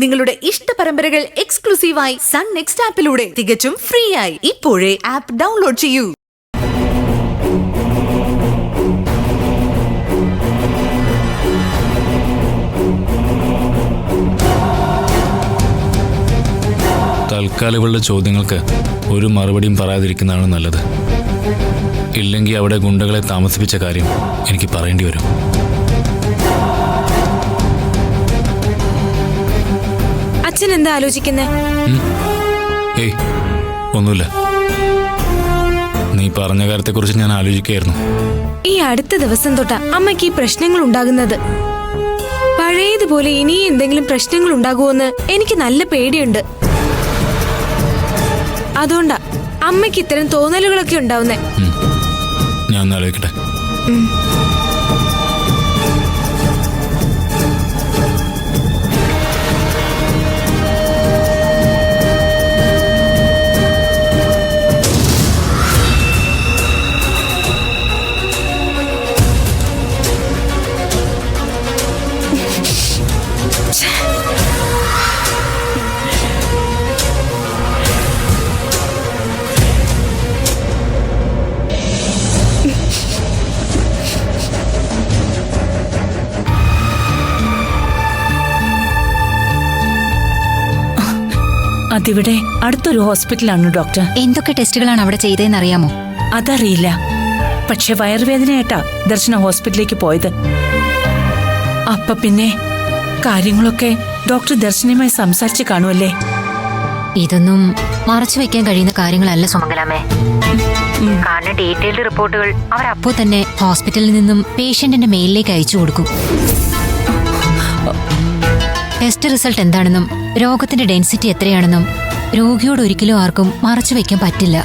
നിങ്ങളുടെ ഇഷ്ട പരമ്പരകൾ എക്സ്ക്ലൂസീവായി സൺ നെക്സ്റ്റ് ആപ്പിലൂടെ തികച്ചും ഫ്രീ ആയി ഇപ്പോഴേ ആപ്പ് ഡൗൺലോഡ് ചെയ്യൂ. തൽക്കാലമുള്ള ചോദ്യങ്ങൾക്ക് ഒരു മറുപടിയും പറയാതിരിക്കുന്നതാണ് നല്ലത്. ഇല്ലെങ്കിൽ അവിടെ ഗുണ്ടകളെ താമസിപ്പിച്ച കാര്യം എനിക്ക് പറയേണ്ടി വരും. അച്ഛൻ എന്താ ആലോചിക്കുന്നേ? ഏയ് ഒന്നുമില്ല. നീ പറഞ്ഞ കാര്യത്തെക്കുറിച്ച് ഞാൻ ആലോചിക്കുകയായിരുന്നു. ഈ അടുത്ത ദിവസം തൊട്ടാ അമ്മയ്ക്ക് ഈ പ്രശ്നങ്ങൾ ഉണ്ടാകുന്നത്. പഴയതുപോലെ ഇനിയും എന്തെങ്കിലും പ്രശ്നങ്ങൾ ഉണ്ടാകുമോന്ന് എനിക്ക് നല്ല പേടിയുണ്ട്. അതുകൊണ്ടാ അമ്മയ്ക്ക് ഇത്തരം തോന്നലുകളൊക്കെ ഉണ്ടാവുന്നേ. ഞാൻ ഒന്ന് ആലോചിക്കട്ടെ. അതിവിടെ അടുത്തൊരു ഹോസ്പിറ്റലാണ് ഡോക്ടർ. എന്തൊക്കെ ടെസ്റ്റുകളാണ് അവിടെ ചെയ്തതെന്ന് അറിയാമോ? അതറിയില്ല. പക്ഷെ വയറുവേദനയായിട്ടാ ദർശന ഹോസ്പിറ്റലിലേക്ക് പോയത്. അപ്പൊ പിന്നെ കാര്യങ്ങളൊക്കെ ഡോക്ടർ ദർശനയുമായി സംസാരിച്ച് കാണുമല്ലേ? ഇതൊന്നും മറച്ചു വെക്കാൻ കഴിയുന്ന കാര്യങ്ങളല്ല സുമംഗലാമേ. കാരണം ഡീറ്റെയിൽഡ് റിപ്പോർട്ടുകൾ അവരപ്പോ തന്നെ ഹോസ്പിറ്റലിൽ നിന്നും പേഷ്യന്റിന്റെ മെയിലിലേക്ക് അയച്ചു കൊടുക്കും. ടെസ്റ്റ് റിസൾട്ട് എന്താണെന്നും രോഗത്തിന്റെ ഡെൻസിറ്റി എത്രയാണെന്നും രോഗിയോട് ഒരിക്കലും ആർക്കും മറച്ചു വെക്കാൻ പറ്റില്ല.